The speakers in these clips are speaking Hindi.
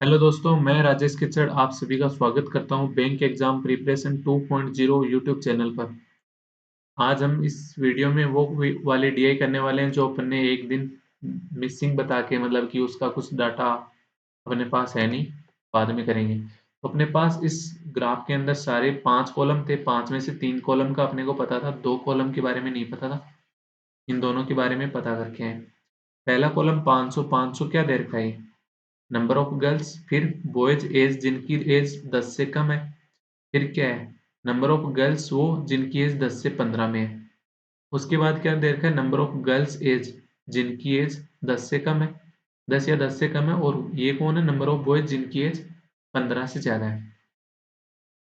हेलो दोस्तों, मैं राजेश किचड़ आप सभी का स्वागत करता हूं bank exam preparation 2.0 YouTube channel पर। आज हम इस वीडियो में वो वाली डीआई करने वाले हैं जो अपन ने एक दिन मिसिंग बता के मतलब कि उसका कुछ डाटा अपने पास है नहीं, बाद में करेंगे। तो अपने पास इस ग्राफ के अंदर सारे 5 कॉलम थे, 5 में से 3 कॉलम का अपने को पता था, 2 कॉलम के बारे में नहीं पता था। इन दोनों के बारे में पता करके हैं। पहला कॉलम 500, 500 क्या दे रखा है? नंबर ऑफ गर्ल्स, फिर बॉयज एज जिनकी एज 10 से कम है, फिर क्या है? नंबर ऑफ गर्ल्स वो जिनकी एज 10 से 15 में है। उसके बाद क्या दे रखा है? नंबर ऑफ गर्ल्स एज जिनकी एज 10 से कम है, 10 या 10 से कम है। और ये कौन है? नंबर ऑफ बॉयज जिनकी एज 15 से ज्यादा है।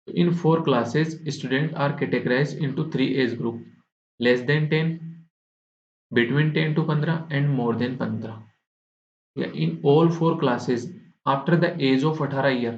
तो in 4 classes student are categorize into 3 age group: less than 10, between 10 to 15 and more than 15। In all 4 classes, after the age of 18 year,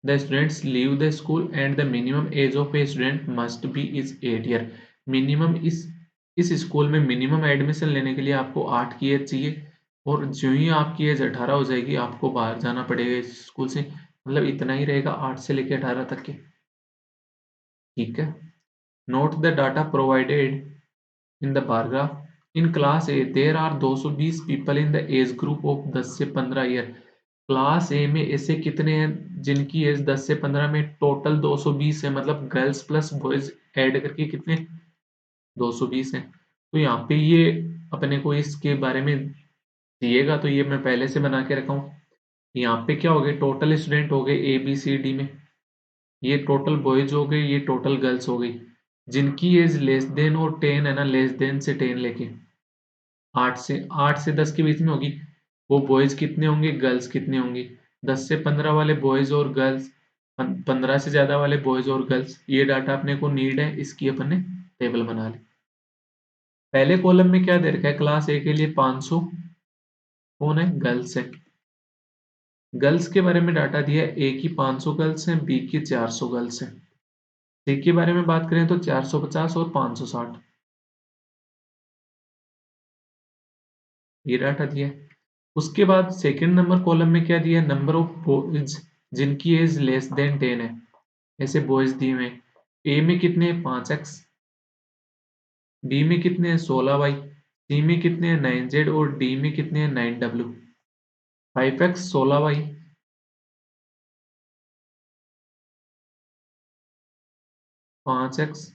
the students leave the school and the minimum age of a student must be is 8 year. Minimum इस स्कूल में मिनिमम एडमिशन लेने के लिए आपको 8 की एज चाहिए, और जो ही आपकी एज 18 हो जाएगी आपको बाहर जाना पड़ेगा इस स्कूल से। मतलब इतना ही रहेगा 8 से लेकर 18 तक के। ठीक है। Note the data provided in the bar graph. In class A, there are 220 people in the age group of 10 से 15 ईयर। क्लास ए में ऐसे कितने हैं जिनकी एज 10 से 15 में? टोटल 220 है, मतलब गर्ल्स प्लस बॉयज ऐड करके कितने? 220 है। तो यहाँ पे ये अपने को इसके बारे में दिएगा, तो ये मैं पहले से बना के रखा हूँ। यहाँ पे क्या हो गए? टोटल स्टूडेंट हो गए ए बी सी डी में, ये टोटल बॉयज हो गए, ये टोटल गर्ल्स हो गई। जिनकी एज लेस देन और 10 है ना, लेस देन से 10 लेके 8 से 10 के बीच में होगी, वो बॉयज कितने होंगे, गर्ल्स कितने होंगी? 10 से 15 वाले बॉयज और गर्ल्स, 15 से ज्यादा वाले बॉयज और गर्ल्स। ये डाटा अपने को नीड है, इसकी अपन ने टेबल बना ली। पहले कॉलम में क्या दे रखा है? क्लास ए के लिए 500 कौन है? गर्ल्स है। गर्ल्स के बारे में डाटा दिया है, ए की 500 गर्ल्स हैं, बी की 400 गर्ल्स हैं। सी के बारे में बात करें तो 450 और 560, ये डाटा दिया है। उसके बाद सेकंड नंबर कॉलम में क्या दिया है? नंबर ऑफ बॉयज जिनकी एज लेस देन 10 है, ऐसे बॉयज दिए हुए हैं। ए में कितने हैं? 5x, बी में कितने हैं? 16y, सी में कितने हैं? 9z, और डी में कितने हैं? 9w। 5x, 16y, 5x,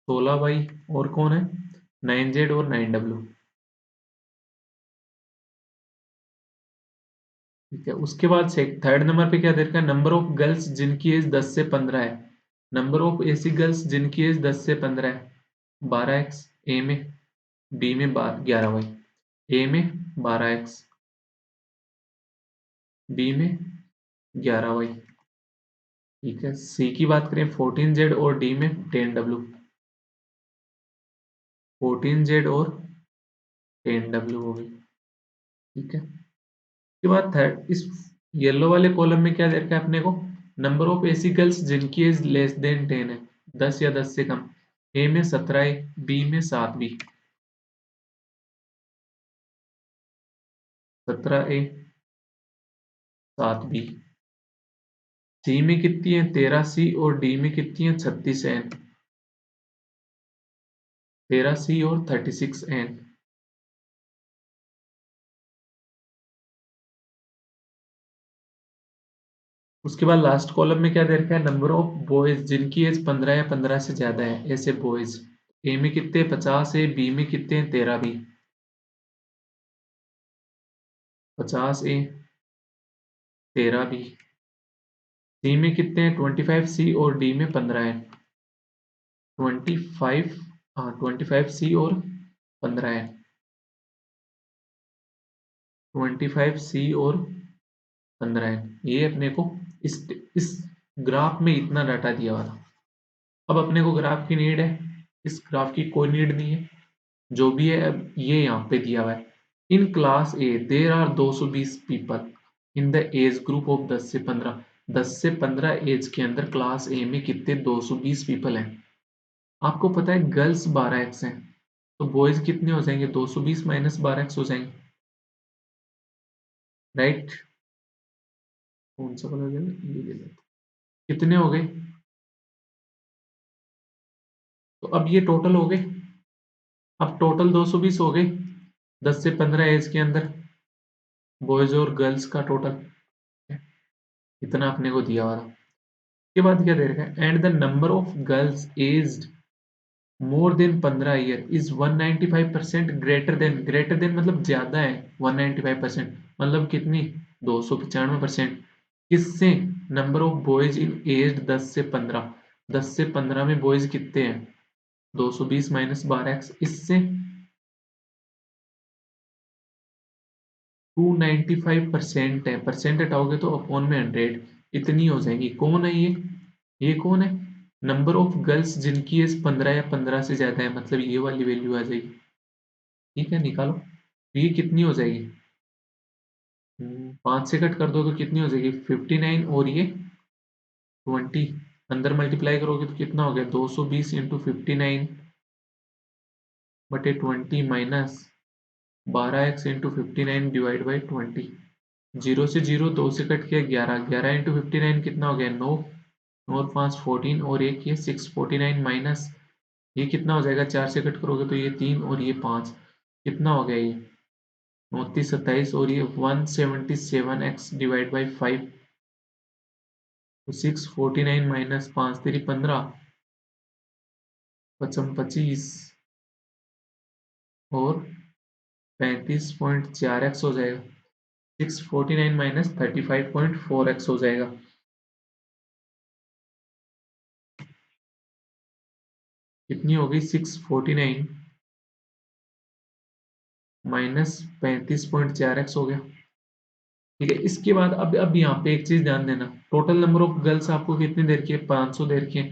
16y, और कौन है? 9z और 9w। ठीक है। उसके बाद से थर्ड नंबर पे क्या दे रखा है? नंबर ऑफ गर्ल्स जिनकी एज 10 से 15 है, नंबर ऑफ ऐसी गर्ल्स जिनकी एज 10 से 15 है, 12x ए में, बी में 11y, ए में 12x, बी में 11y। ठीक है। सी की बात करें 14z और डी में 10w, 14z और 10w हो गई। ठीक है। उसके बाद थर्ड इस येलो वाले कॉलम में क्या दे रखा है अपने को? नंबर ऑफ ऐसी गर्ल्स जिनकी एज लेस देन 10 है, 10 या 10 से कम। ए में 17, बी में 7 बी, 17 ए, 7 बी। सी में कितनी है? 13 सी, और डी में कितनी है? 36 एन, 13 सी और 36 एन। उसके बाद लास्ट कॉलम में क्या दे रखा है? नंबर ऑफ बॉयज जिनकी एज 15 या 15 से ज्यादा है, ऐसे बॉयज। ए में कितने? 50 है, बी में कितने? 13 बी, 50 ए, 13 बी। सी में कितने हैं? 25 सी, और डी में 15 है, 25। हाँ, 25 सी और 15 है, 25 सी और 15 है। ये अपने को इस ग्राफ में इतना डाटा दिया हुआ था। अब अपने को ग्राफ की नीड है, इस ग्राफ की कोई नीड नहीं है। जो भी है अब ये यहाँ पे दिया हुआ है। In class A there are 220 people in the age group of 10 से 15। 10 से 15 एज के अंदर क्लास ए में कितने? 220 पीपल हैं। आपको पता है गर्ल्स 12x हैं, तो बॉयज कितने हो जाएंगे? 220 माइनस 12x हो जाएंगे, राइट। कौन सा कलर लेना, ये ले लेते। कितने हो गए? तो अब ये टोटल हो गए। अब टोटल 220 हो गए 10 से 15 एज के अंदर, बॉयज और गर्ल्स का टोटल इतना अपने को दिया हुआ था। के बाद क्या दे रखा है, and the number of girls aged more than 15 year is 195% greater than मतलब ज्यादा है 195%, मतलब कितनी, 295%। किससे? Number of boys in age 10 से 15, 10 से 15 में बॉयज कितने हैं, 220 माइनस 12x, इससे 295% है, परसेंट हटाओगे तो अपॉन में 100, इतनी हो जाएगी। कौन है ये कौन है? नंबर ऑफ गर्ल्स जिनकी एज 15 या 15 से ज्यादा है, मतलब ये वाली वैल्यू आ जाएगी। ठीक है, निकालो। तो ये कितनी हो जाएगी, 5 से कट कर दो तो कितनी हो जाएगी 59, और ये 20, अंदर मल्टीप्लाई करोगे तो कितना हो गया 220 इंटू 59 बटे 20 minus 12x into 59 divide by 20। Zero से जीरो, दो से कट किया 11, 11 इंटू 59 कितना हो गया 9, और 5 14, और एक ये 649 माइनस ये कितना हो जाएगा, 4 से कट करोगे तो ये 3 और ये 5, कितना हो गया ये 29 27, और ये 177x डिवाइड बाई 5, तो 649 माइनस 5 तेरी 15, पचम 25, और 35.4x हो जाएगा। 649 माइनस 35.4x हो जाएगा। कितनी हो गई 649 माइनस 35.4x हो गया। ठीक है, इसके बाद अब यहाँ पे एक चीज ध्यान देना, टोटल नंबर ऑफ गर्ल्स आपको कितनी देर की है, 500 देर की है।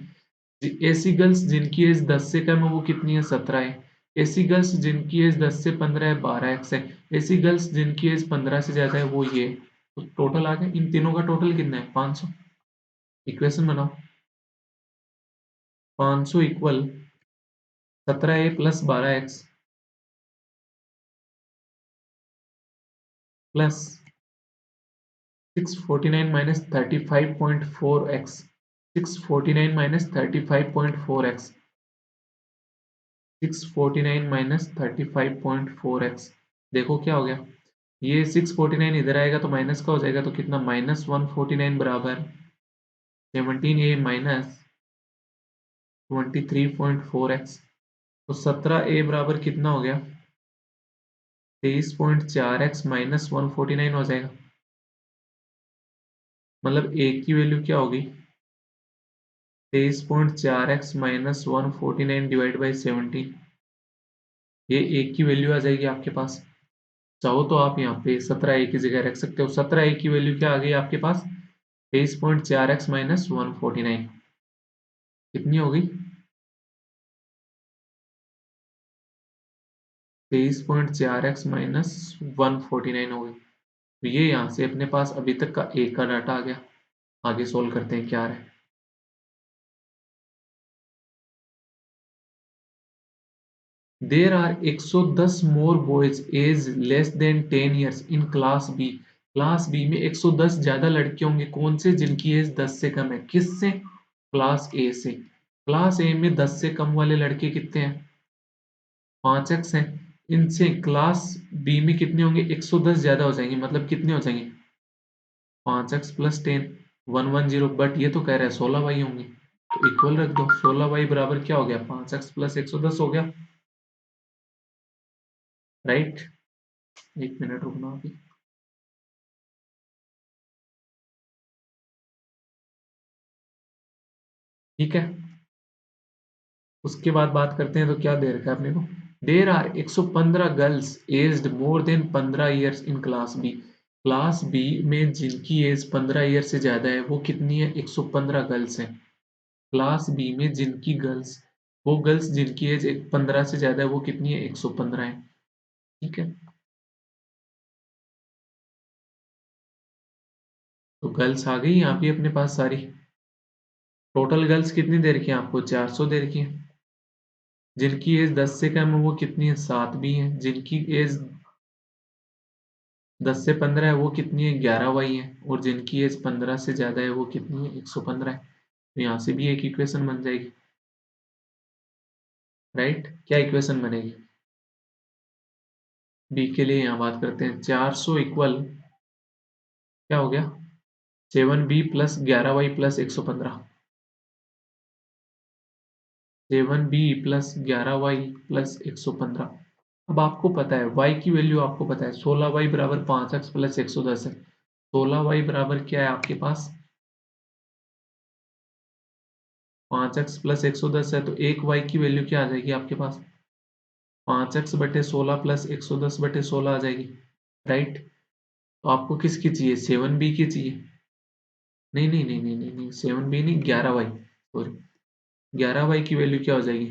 ऐसी गर्ल्स जिनकी एज 10 से कम है वो कितनी है, 17 है। ऐसी गर्ल्स जिनकी एज 10 से 15 है 12x है। ऐसी गर्ल्स जिनकी एज 15 से ज्यादा है वो ये है। तो टोटल आ गया, इन तीनों का टोटल कितना है 500। इक्वेशन बनाओ, 500 equal 17a plus 12x plus 649 minus 35.4x, 649 minus 35.4x, 649 minus 35.4x, देखो क्या हो गया, ये 649 इधर आएगा तो माइनस का हो जाएगा, तो कितना माइनस 149 बराबर 17a माइनस 23.4x, तो 17a बराबर कितना हो गया 23.4x माइनस 149 हो जाएगा। मतलब a की वैल्यू क्या होगी 23.4x माइनस 149 डिवाइड बाई 17, ये एक की वैल्यू आ जाएगी आपके पास। चाहो तो आप यहाँ पे 17a की जगह रख सकते हो। 17a की वैल्यू क्या आ गई आपके पास 23.4x माइनस 149, कितनी हो गई 23.4x माइनस 149 हो गई। तो ये यहाँ से अपने पास अभी तक का एक का डाटा आ गया। आगे सोल्व करते हैं क्या है। There are 110 more boys age less than 10 years in class B. Class B में 110 ज्यादा लड़के होंगे, कौन से, जिनकी एज 10 से कम है। किससे? क्लास ए से। क्लास ए में 10 से कम वाले लड़के कितने हैं 5x हैं। इनसे क्लास बी में कितने होंगे 110 ज्यादा हो जाएंगे, मतलब कितने हो जाएंगे 5x प्लस 10, 110, बट ये तो कह रहा है 16y होंगे, तो इक्वल रख दो। 16y बराबर क्या हो गया 5x प्लस 110 हो गया, राइट। एक मिनट रुकना अभी। ठीक है, उसके बाद बात करते हैं तो क्या दे रखा है अपने को। There are 115 girls aged more than 15 years in class B. Class B में जिनकी एज 15 ईयर से ज्यादा है वो कितनी है 115 गर्ल्स हैं। क्लास बी में जिनकी गर्ल्स, वो गर्ल्स जिनकी एज 15 से ज्यादा है वो कितनी है 115 है। ठीक है, तो गर्ल्स आ गई यहाँ पे अपने पास सारी। टोटल गर्ल्स कितनी देर की है आपको 400 देर की है। जिनकी एज 10 से कम है वो कितनी है 7 भी है। जिनकी एज 10 से 15 है वो कितनी है, 11y है, और जिनकी एज 15 से ज्यादा है वो कितनी है, 115 है। तो यहाँ से भी एक इक्वेशन बन जाएगी, राइट। क्या इक्वेशन बनेगी, बी के लिए यहाँ बात करते हैं, 400 इक्वल क्या हो गया, 7b plus 11y plus 115, 7b plus 11y plus 115। अब आपको पता है y की वैल्यू, आपको पता है 16y बराबर 5x प्लस 110 है। 16y बराबर क्या है आपके पास, 5x प्लस 110 है, तो एक y की वैल्यू क्या आ जाएगी आपके पास, 5x बटे 16 प्लस 110 बटे 16 आ जाएगी, राइट। तो आपको किसकी चाहिए, 7b की चाहिए, नहीं नहीं नहीं नहीं नहीं नहीं, 7b नहीं, 11y, सॉरी, 11y की वैल्यू क्या हो जाएगी,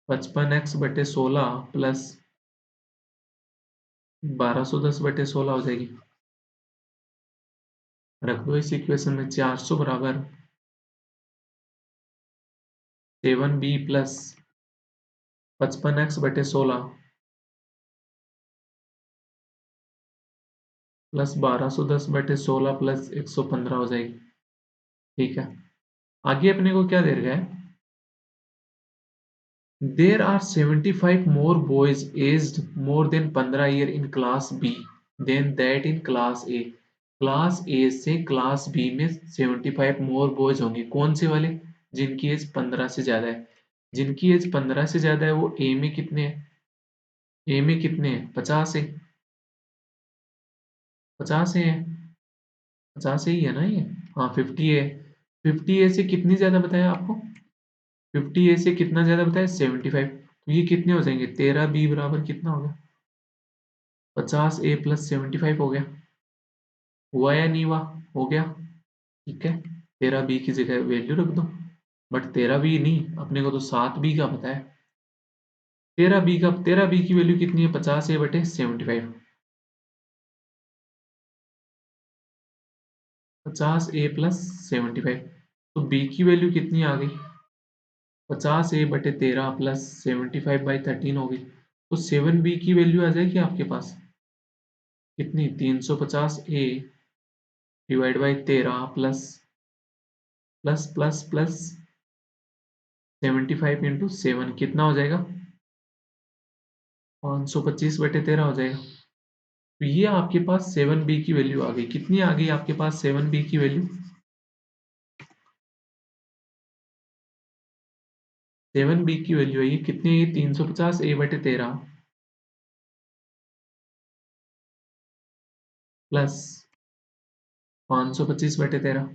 55x बटे 16 प्लस 1210 बटे 16 हो जाएगी। रख दो इस इक्वेशन में, 400 बराबर 7b प्लस 55x बटे 16 प्लस 1210 बटे 16 प्लस 115 हो जाएगी, ठीक है। आगे अपने को क्या दे रखा है, there are 75 more boys aged more than 15 year in class B than that in class A. Class A से क्लास बी में 75 मोर बॉयज होंगे, कौन से वाले, जिनकी एज 15 से ज्यादा है। जिनकी एज 15 से ज्यादा है वो ए में कितने हैं, ए में कितने हैं, 50 है, 50 है, 50 ही है ना ये, हाँ 50 है। 50 ए से कितनी ज्यादा बताया आपको, 50 ए से कितना ज्यादा बताया, 75। तो ये कितने हो जाएंगे, 13b बराबर कितना हो गया, 50 ए प्लस 75 हो गया, हुआ या नहीं हुआ, हो गया, ठीक है। 13b की जगह वैल्यू रख दो, बट 13b नहीं, अपने को तो 7b का पता है। 13b की वैल्यू कितनी है, 50 ए बटे 75, 50 ए प्लस 75। तो b की वैल्यू कितनी आ गई, 50 ए बटे 13 प्लस 75/13 होगी। तो 7b की वैल्यू आ जाएगी आपके पास कितनी, 350 A divide by 13 plus plus plus plus 75 × 7 कितना हो जाएगा, 525/13 हो जाएगा। तो ये आपके पास 7b की वैल्यू आ गई, कितनी आ गई आपके पास 7b की वैल्यू, 7b की वैल्यू है ये कितनी है, 350 a/13 प्लस 525/13,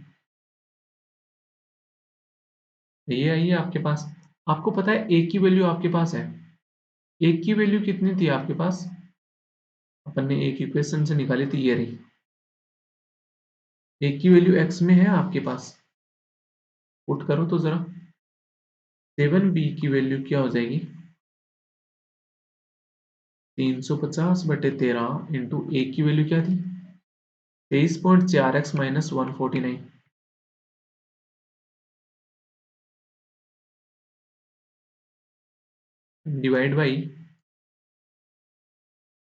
ये आई है आपके पास। आपको पता है a की वैल्यू आपके पास है, a की वैल्यू कितनी थी आपके पास, अपन ने एक इक्वेशन से निकाली थी, ये रही, a की वैल्यू x में है आपके पास, पुट करो तो जरा, 7b की वैल्यू क्या हो जाएगी, 350/13 इंटू ए की वैल्यू क्या थी, 23.4x माइनस 149 डिवाइड बाई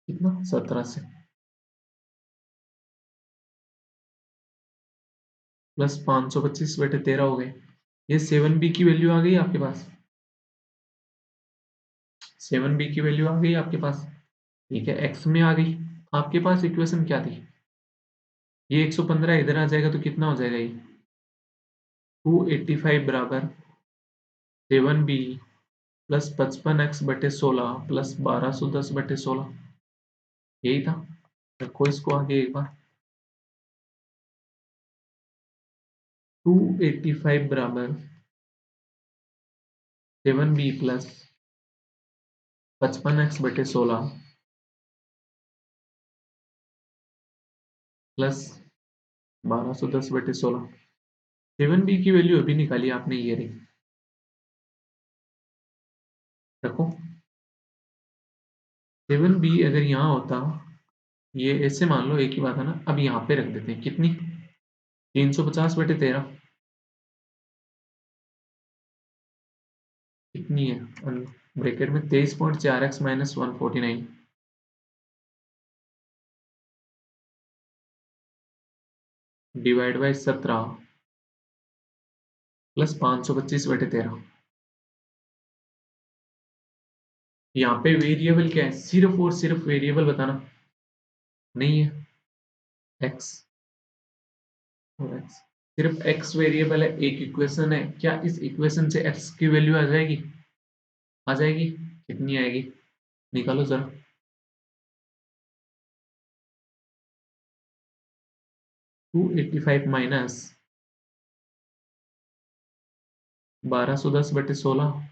कितना, 17 से, प्लस 525/13 हो गए। ये 7b की वैल्यू आ गई आपके पास, 7b की वैल्यू आ गई आपके पास, ठीक है, x में आ गई। आपके पास इक्वेशन क्या थी, ये 115 इधर आ जाएगा तो कितना हो जाएगा ये, 285 बराबर 7b प्लस 55x/16 प्लस 1210/16, यही था। रखो इसको आगे एक बार, 285 बराबर 7b plus 55x/16 plus 1210/16। 7b की वैल्यू अभी निकाली आपने, ये रही, रखो। 7b अगर यहाँ होता, ये ऐसे मान लो एक ही बात है ना, अब यहाँ पे रख देते हैं कितनी, 350/13 कितनी है, ब्रैकेट में 23.4x minus 149, divide by 17 plus 525/13। यहाँ पे वेरिएबल क्या है, सिर्फ और सिर्फ वेरिएबल बताना नहीं है, एक्स और एक्स, सिर्फ एक्स वेरिएबल है। एक इक्वेशन है, क्या इस इक्वेशन से एक्स की वैल्यू आ जाएगी? आ जाएगी। कितनी आएगी निकालो जरा। 285 माइनस 1210/16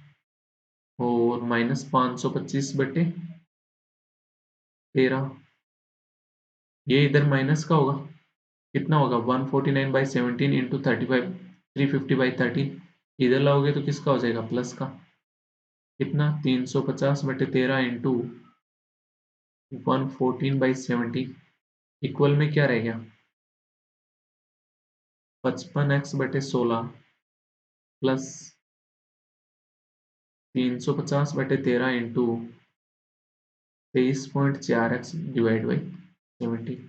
और माइनस 525/13। ये इधर माइनस का होगा, कितना होगा 149/17 इंटू 35, 350/13। इधर लाओगे तो किसका हो जाएगा, प्लस का। कितना 350/13 इंटू 114/17 इक्वल में क्या रह गया 55x/16 plus 350/13 into 23.4x divide by 17।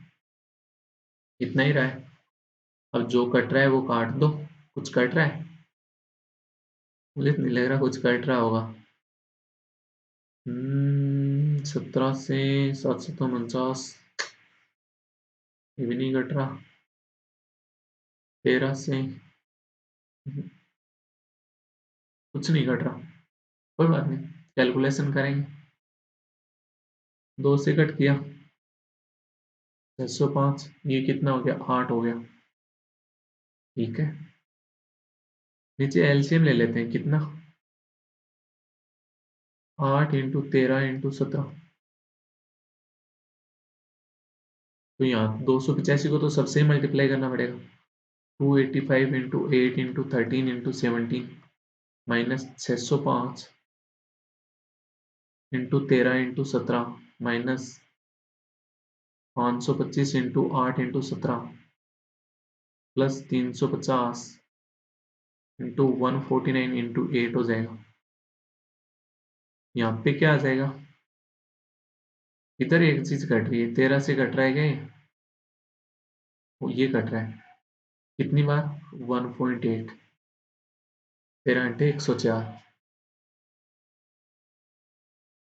इतना ही रहा है। अब जो कट रहा है वो काट दो। कुछ कट रहा है? मुझे तो नहीं लग रहा कुछ कट रहा होगा। 17 से 749 ये भी नहीं कट रहा। 13 से कुछ नहीं कट रहा। कोई बात नहीं, कैलकुलेशन करेंगे। 2 से कट किया 605, ये कितना हो गया 8 हो गया। ठीक है, नीचे एलसीएम ले लेते हैं। कितना 8 इंटू 13 इंटू 17। तो यहाँ 285 को तो सबसे ही मल्टीप्लाई करना पड़ेगा। 285 into 8 into 13 into 17 minus 605 into 13 into 17 minus 525 into 8 into 17 plus 350 into 149 into 8 हो जाएगा। यहाँ पे क्या आ जाएगा, इधर एक चीज कट रही है, 13 से कट रहा है क्या ये कट रहा है। कितनी बार 1.8, 13 × 104।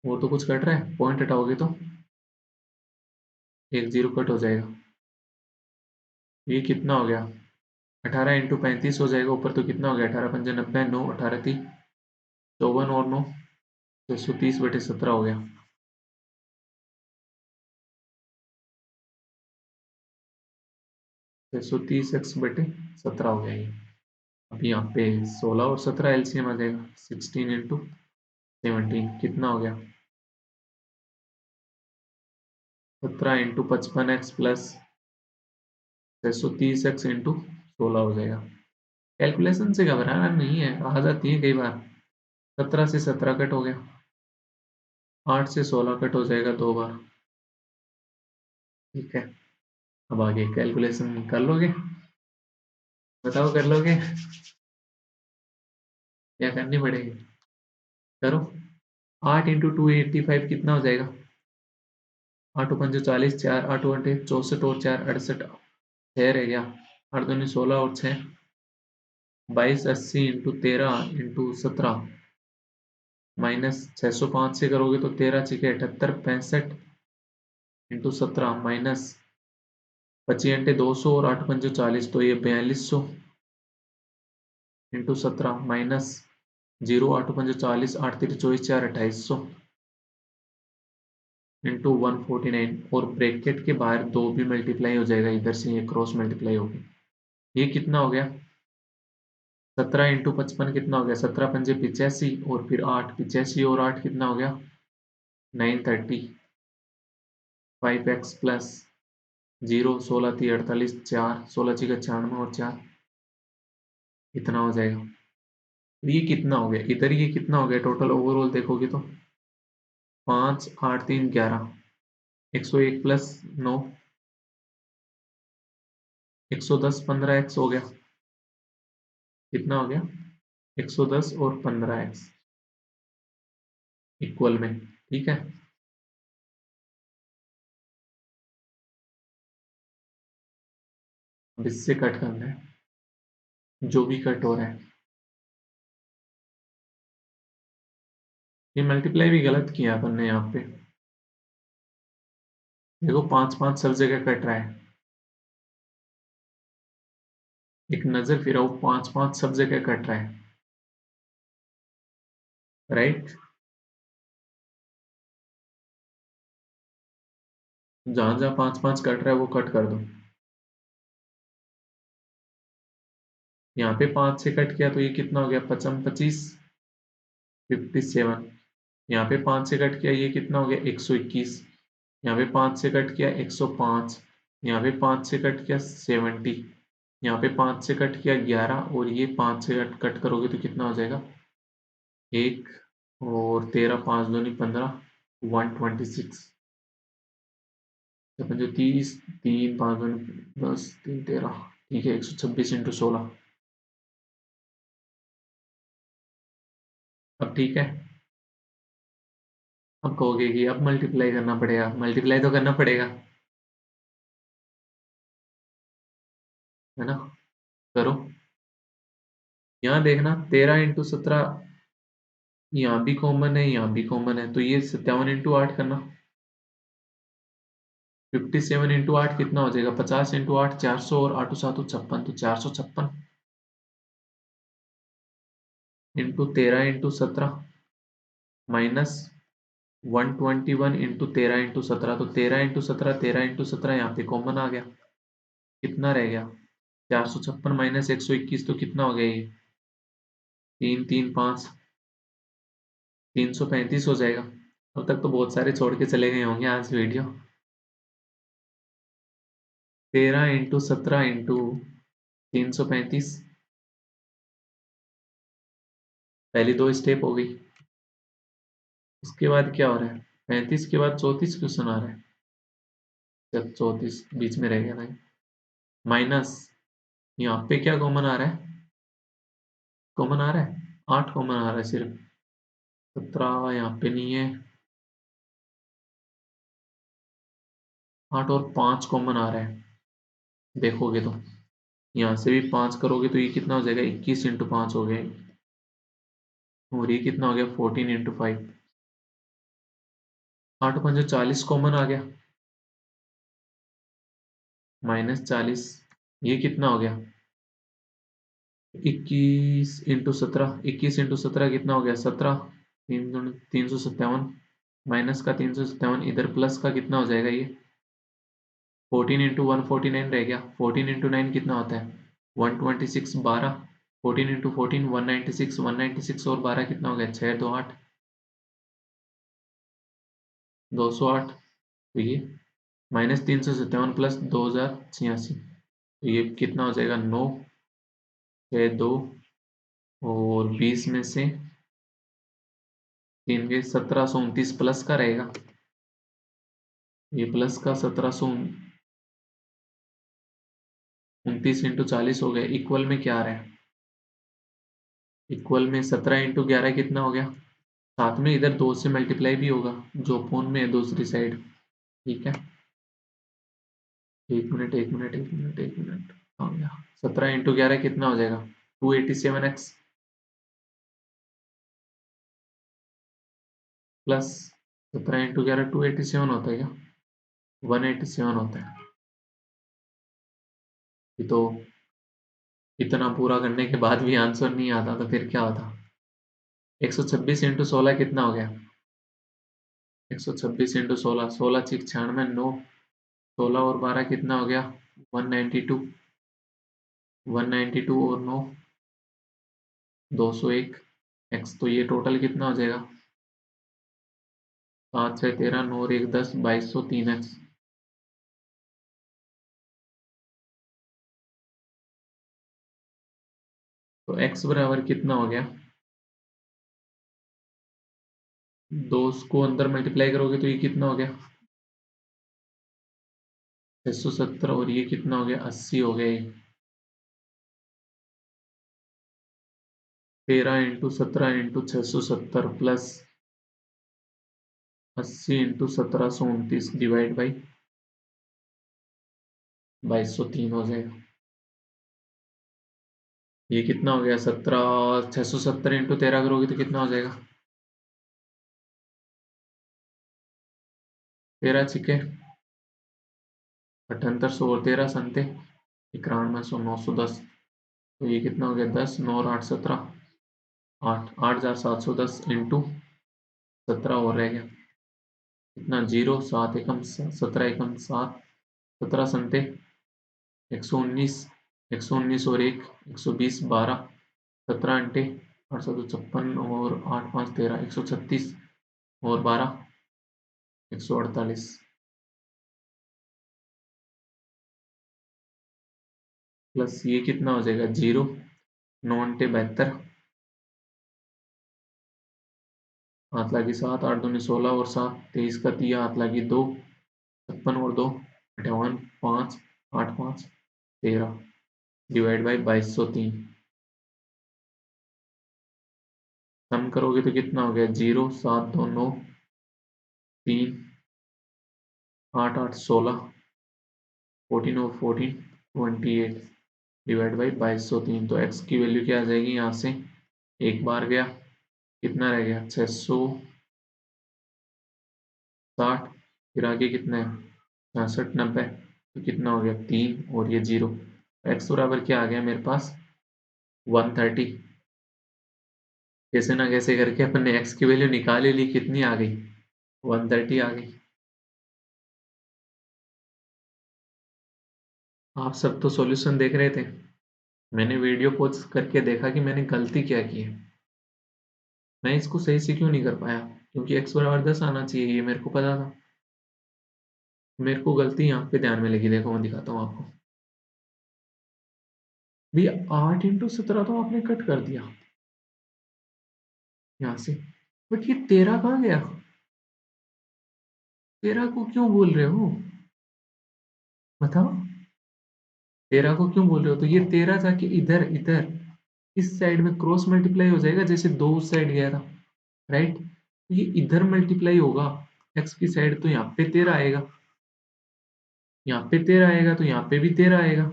वो तो कुछ कट रहा है, पॉइंट हटाओगे तो एक जीरो कट हो जाएगा। ये कितना हो गया 18 इंटू 35 हो जाएगा। ऊपर तो कितना हो गया 18×5 = 90, 9 18×3 = 54 और 9 630/17 हो गया। 630x/17 हो गया ये। अभी यहाँ पे 16 और 17 एलसीएम आ जाएगा। 16 इंटू 17 कितना हो गया 17 into 55x plus 630x into 16 हो जाएगा। कैलकुलेशन से घबराना नहीं है, आ जाती है कई बार। 17 से 17 कट हो गया, 8 से 16 कट हो जाएगा 2 बार। ठीक है, अब आगे कैलकुलेशन कर लोगे? बताओ कर लोगे या करनी पड़ेगी? करो। 8 इंटू 285 कितना हो जाएगा? 8×5 = 40, 4 8×8 = 64 और 4 68, 6 रह गया। 8×2 = 16 और 6 2280 इंटू 13 इंटू 17 माइनस 605 से करोगे तो 13×6 = 78 65 इंटू 17 माइनस 25 × 200 और 8×5 = 40, तो ये 4200 इंटू 17 माइनस 0 8×5 = 40 8×3 = 24 4 2800 इंटू 149 और ब्रैकेट के बाहर 2 भी मल्टीप्लाई हो जाएगा, इधर से ये क्रॉस मल्टीप्लाई होगी। ये कितना हो गया 17 इंटू 55 कितना हो गया 17×5 = 85 और फिर 8 85 और 8 कितना हो गया 930 5x प्लस 0 16×3 = 48 4 16×6 = 96 और 4 इतना हो जाएगा। तो ये कितना हो गया, इधर ये कितना हो गया टोटल ओवरऑल देखोगे तो 5 8 3 11 101 प्लस 9 110 15x हो गया। कितना हो गया 110 और 15x इक्वल में। ठीक है, अब इससे कट करना है जो भी कट हो रहा है। ये मल्टीप्लाई भी गलत किया अपन ने यहाँ पे। देखो 5 5 सब जगह कट रहा है। एक नजर फिराओ, 5 5 सब जगह कट रहा है। राइट। जहां जहां 5 5 कट रहा है वो कट कर दो। यहाँ पे 5 से कट किया तो ये कितना हो गया, 55 57। यहाँ पे 5 से कट किया, ये कितना हो गया 121। यहाँ पे 5 से कट किया 105। यहाँ पे 5 से कट किया 70। यहाँ पे 5 से कट किया 11 और ये 5 से कट करोगे तो कितना हो जाएगा, 1 और 13 5 दूनी 15 126। जो 30 3 5 दूनी 10 3 13, ठीक है 126 इंटू 16। अब ठीक है। अब कहोगे कि अब मल्टीप्लाई करना पड़ेगा, मल्टीप्लाई तो करना पड़ेगा, है ना। करो। यहाँ देखना 13 इंटू 17, यहाँ भी कॉमन है यहाँ भी कॉमन है, तो ये 57 इंटू 8 करना। 57 इंटू 8 कितना हो जाएगा, 50 इंटू 8 400 और 8 7 56, तो 456 into 13 into 17 minus 121 into 13 into 17, तो 13 इंटू 17 13 इंटू 17 यहाँ पे कॉमन आ गया। कितना रह गया, 456 माइनस 121, तो कितना हो गया ये 3 3 5 335 हो जाएगा। अब तक तो बहुत सारे छोड़ के चले गए होंगे आज वीडियो। 13 इंटू 17 इंटू 335, पहली दो स्टेप हो गई। उसके बाद क्या हो रहा है, 35 के बाद 34 क्यों सुना रहा है, जब 34 बीच में रह गया भाई। माइनस, यहाँ पे क्या कॉमन आ रहा है, कॉमन आ रहा है 8 कॉमन आ रहा है सिर्फ, 17 यहाँ पे नहीं है, 8 और 5 कॉमन आ रहा है। देखोगे तो यहाँ से भी 5 करोगे तो ये कितना हो जाएगा, 21 इंटू 5 हो गया, और ये कितना हो गया 14 इंटू 5। 8 5 40 कॉमन आ गया, -40, ये कितना हो गया 21 इंटू 17, 21 इंटू 17 कितना हो गया 17, 357, माइनस का 357, इधर प्लस का कितना हो जाएगा ये 14 इंटू 1 49 रह गया, 14 इंटू 9 कितना होता है 126, 12, 14 इंटू 14 196, 196 और 12 कितना हो गया 6 2 8, 208। तो ये -357 प्लस 2086, तो ये कितना हो जाएगा 9 6 2 और 20 में से 3 के 1729 प्लस का रहेगा, ये प्लस का 1729 इंटू 40 हो गया, इक्वल में क्या आ रहा है, इक्वल में 17 इंटू 11 कितना हो गया, साथ में इधर 2 से मल्टीप्लाई भी होगा जो फोन में है दूसरी साइड। ठीक है, एक मिनट एक मिनट एक मिनट एक मिनट, आ गया। 17 इंटू 11 कितना हो जाएगा 287x प्लस 17 इंटू 11 287 होता है क्या, 187 होता है। ये तो इतना पूरा करने के बाद भी आंसर नहीं आता तो फिर क्या होता। 126 इंटू 16 कितना हो गया, 126 इंटू 16, 16 6 96 9, 16 और 12 कितना हो गया 192, 192 और 9 201 एक्स, तो ये टोटल कितना हो जाएगा 7 6 13 9 और 1 10 2203 एक्स। तो एक्स बराबर कितना हो गया, दो को अंदर मल्टीप्लाई करोगे तो ये कितना हो गया 670, और ये कितना हो गया 80 हो गया ये। 13 into 17 into 670 plus 80 into 1729 divide by 2203 हो जाएगा। ये कितना हो गया 17, 670 इंटू 13 करोगे तो कितना हो जाएगा? 13 छिके 7800 और 13 संते 9100 910। तो ये कितना हो गया 10 9 और 8 17 8 8710 इंटू 17 और रह गया कितना 0 7 एकम 17 एकम 7 17 संते 119 119 और 1 120 12 17 अंटे 856 और 8 5 13 136 और 12 148 प्लस ये कितना हो जाएगा 0 9 अंटे 72 हाथ लागी 7 8 दूनी 16 और 7 23 का 3 हाथ लागी 2 56 और 2 58 5 8 5 13 डिवाइड बाई 2203 सम करोगे तो कितना हो गया 0 7 2 9 3 8 8 16 14 और 14 28 डिवाइड बाई 2203। तो x की वैल्यू क्या आ जाएगी यहाँ से एक बार गया कितना रह गया 660 फिर आगे कितना है 66 90 तो कितना हो गया 3 और ये 0 x बराबर क्या आ गया मेरे पास 130। कैसे ना कैसे करके अपन ने x की वैल्यू निकाल ही ली कितनी आ गई 130 आ गई। आप सब तो सॉल्यूशन देख रहे थे मैंने वीडियो पॉज करके देखा कि मैंने गलती क्या की है मैं इसको सही से क्यों नहीं कर पाया क्योंकि x बराबर 10 आना चाहिए ये मेरे को पता था मेरे को गलती यहाँ पे ध्यान में लगी देखो मैं दिखाता हूँ आपको भैया 8 इंटू 17 तो आपने कट कर दिया यहाँ से बट ये 13 कहाँ गया 13 को क्यों बोल रहे हो बताओ 13 को क्यों बोल रहे हो तो ये 13 जाके इधर इधर इस साइड में क्रॉस मल्टीप्लाई हो जाएगा जैसे दो उस साइड गया था राइट ये इधर मल्टीप्लाई होगा एक्स की साइड तो यहाँ पे 13 आएगा यहाँ पे 13 आएगा तो यहाँ पे भी 13 आएगा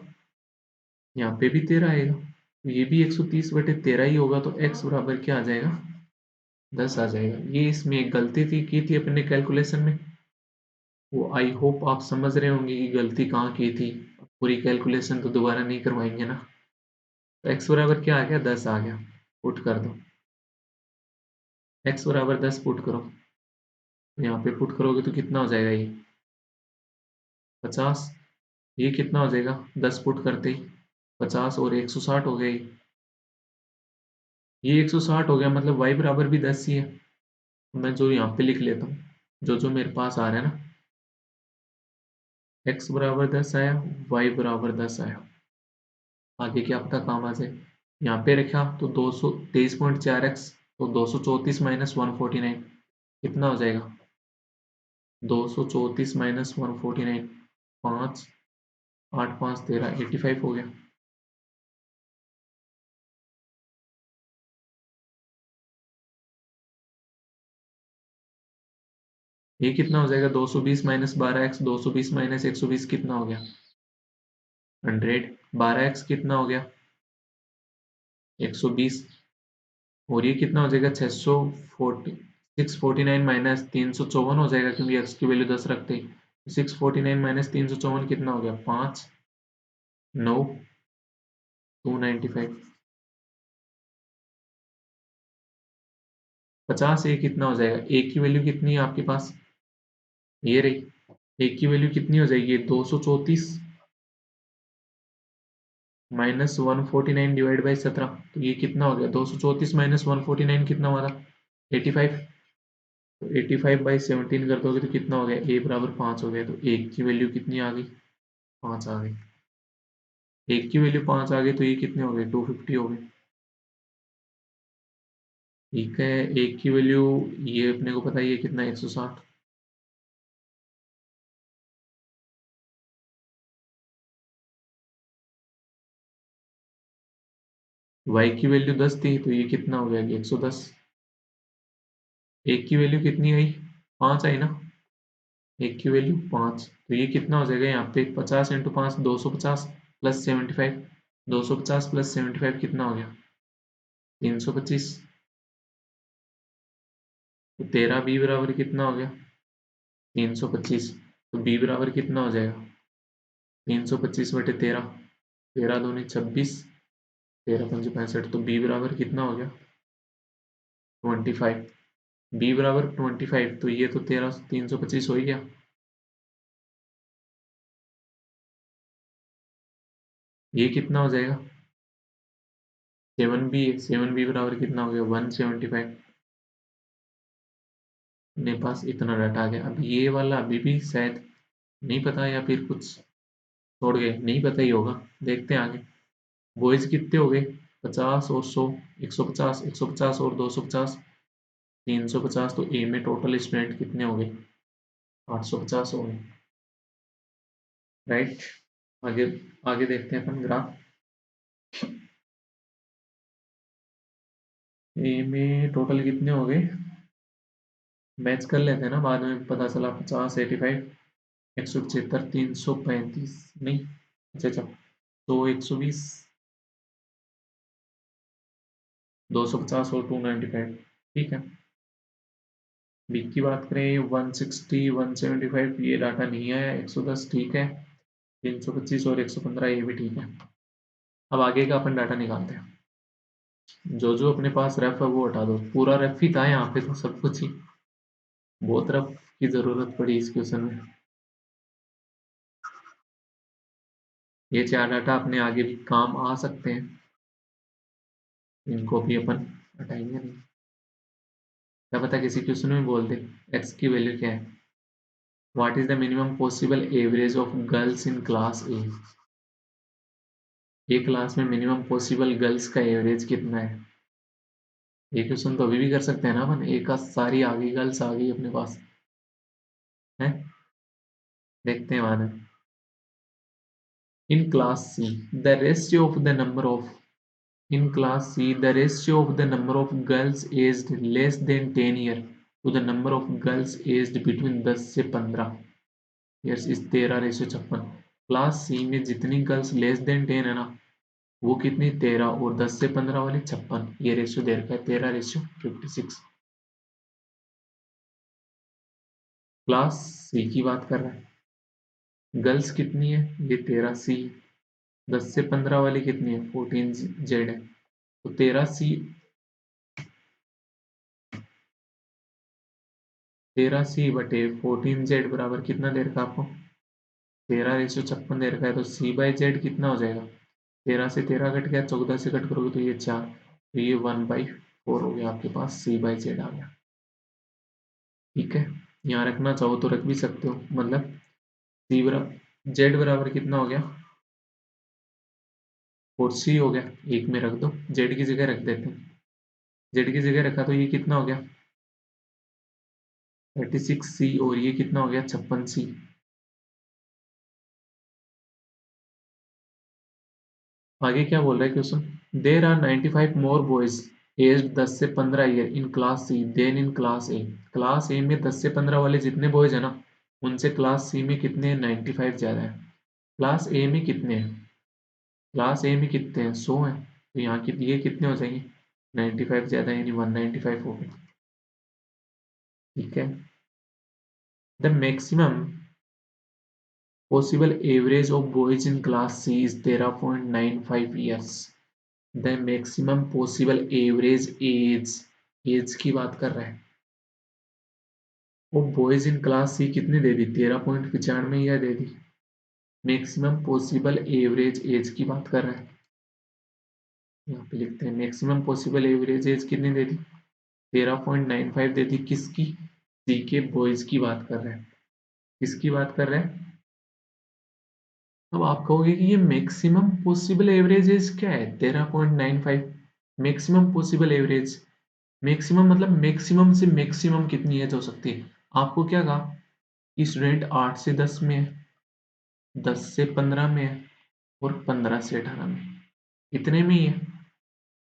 यहाँ पे भी 13 आएगा तो ये भी 130/13 ही होगा तो एक्स बराबर क्या आ जाएगा 10 आ जाएगा ये इसमें एक गलती थी की थी अपने कैलकुलेशन में वो आई होप आप समझ रहे होंगे कि गलती कहाँ की थी पूरी कैलकुलेशन तो दोबारा नहीं करवाएंगे ना तो एक्स बराबर क्या आ गया 10 आ गया पुट कर दो एक्स बराबर 10 पुट करो यहाँ पे पुट करोगे तो कितना हो जाएगा ये 50 ये कितना हो जाएगा 10 पुट करते ही 50 और 160 हो गए ये 160 हो गया मतलब y बराबर भी 10 ही है मैं जो यहाँ पे लिख लेता हूँ जो जो मेरे पास आ रहा है ना x बराबर 10 आया y बराबर 10 आया आगे क्या पता काम आ जाए यहाँ पे रखा तो 223.4x तो 234 माइनस 149 कितना हो जाएगा 234 माइनस 149 5 8 5 13 85 हो गया ये कितना हो जाएगा 220 माइनस 12x 220 माइनस 120 कितना हो गया 100 12x कितना हो गया 120 और ये कितना हो जाएगा 649 माइनस 354 हो जाएगा क्योंकि x की वैल्यू 10 रखते हैं 649 माइनस 354 कितना हो गया 5 9 295 50 ए कितना हो जाएगा ए की वैल्यू कितनी है आपके पास ये रही ए की वैल्यू कितनी हो जाएगी 234 माइनस 149 डिवाइड बाई 17 तो ये कितना हो गया 234 माइनस 149 कितना हुआ था 85 तो 85/17 कर दोगे तो कितना हो गया ए बराबर 5 हो गया तो एक की वैल्यू कितनी आ गई 5 आ गई एक की वैल्यू 5 आ गई तो ये कितने हो गए 250 हो गए ठीक है एक की वैल्यू ये अपने को पता ही है कितना 160 y की वैल्यू 10 थी तो ये कितना हो गया 110 एक की वैल्यू कितनी आई 5 आई ना एक की वैल्यू 5 तो ये कितना हो जाएगा यहाँ पे 50 इंटू 5 250 प्लस 75 250 प्लस 75 कितना हो गया? 325। तो 13b बराबर कितना हो गया? 325। तो b बराबर कितना हो जाएगा? 325/13। 13 दूनी 26, 13 पंजे 65। तो b बराबर कितना हो गया? 25। b बराबर 25। तो ये तो 325 हो ही गया। ये कितना हो जाएगा? 7b है। 7b बराबर कितना हो गया? 175। मेरे पास इतना डाटा आ गया। अब ये वाला अभी भी शायद नहीं पता, या फिर कुछ छोड़ गए, नहीं पता ही होगा। देखते हैं आगे। बॉयज कितने हो गए? 50 और 100, 150, 150 और 250, 350। तो ए में टोटल स्टूडेंट कितने हो गए? 850 हो गए। राइट। आगे आगे देखते हैं अपन ग्राफ। ए में टोटल कितने हो गए? मैच कर लेते हैं ना, बाद में पता चला। 50, 85, 175, 335 नहीं, अच्छा अच्छा, तो 120, 250 और 295। ठीक है। बी की बात करें, 160, 175 ये डाटा नहीं है। 110 ठीक है। 325 और 115 ये भी ठीक है। अब आगे का अपन डाटा निकालते हैं। जो जो अपने पास रेफ है वो हटा दो। पूरा रेफ ही था यहाँ पे तो, सब कुछ ही। बहुत रेफ की जरूरत पड़ी इस क्वेश्चन में। ये चार डाटा अपने आगे भी काम आ सकते हैं, इनको भी अपन हटाएंगे नहीं। क्या पता किसी क्वेश्चन में बोल दे एक्स की वैल्यू क्या है। What is the minimum possible average of girls in class A? A class में मिनिमम पॉसिबल गर्ल्स का एवरेज कितना है? ये क्वेश्चन तो अभी भी कर सकते हैं ना अपन। ए का सारी आ गई, गर्ल्स आ गई अपने पास है। देखते हैं बाद में। इन class see the ratio of the number of In class C, the ratio of the number of girls aged less than 10 years to the number of girls aged between 10 से 15 years is 13:56। क्लास सी में जितनी गर्ल्स लेस देन 10 है ना, वो कितनी? 13, और 10 से 15 वाली 56। ये रेशियो दे रखा है 13:56। क्लास सी की बात कर रहा है। गर्ल्स कितनी है? ये 13 सी। 10 से 15 वाली कितनी है? 14 जेड है। तो 13 सी, 13 सी/14 जेड बराबर कितना दे रखा है आपको? 13:56 दे रखा है। तो C/Z कितना हो जाएगा? 13 से 13 कट गया, 14 से कट करोगे तो ये 4, तो ये 1/4 हो गया आपके पास। C/Z आ गया। ठीक है। यहाँ रखना चाहो तो रख भी सकते हो, मतलब सी बराबर जेड बराबर कितना हो गया? 4C हो गया। एक में रख दो, जेड की जगह रख देते हैं। जेड की जगह रखा तो ये कितना हो गया? 36C। और ये कितना हो गया? 56C। आगे क्या बोल रहा है question? There are 95 more boys age 10 से 15 year in class C than in class A. Class A में 10 से 15 वाले जितने बॉयज है ना, उनसे क्लास सी में कितने? 95 ज्यादा है। क्लास ए में कितने हैं? क्लास ए में कितने हैं? 100 हैं। तो यहाँ की ये कितने हो जाएंगे? 95 ज्यादा, यानी 195 हो गए। ठीक है। The maximum possible average of boys in class C is 13.95 years. The maximum possible average age, age की बात कर रहा है। वो बॉयज इन क्लास सी कितनी दे दी? 13.95 या दे दी। मैक्सिमम पॉसिबल एवरेज एज की बात कर रहा है। यहाँ पे लिखते हैं मैक्सिमम पॉसिबल एवरेज एज कितनी दे दी? 13.95 दे दी। किसकी? सी के बॉयज की बात कर रहे हैं। किसकी बात कर रहे हैं? अब आप कहोगे कि ये मैक्सिमम पॉसिबल एवरेज एज क्या है? 13.95 मैक्सिमम पॉसिबल एवरेज। मैक्सिमम मतलब मैक्सिमम से मैक्सिमम कितनी एज हो सकती है? आपको क्या कहा कि स्टूडेंट 8 से 10 में है, 10 से 15 में है, और 15 से 18 में, इतने में ही है।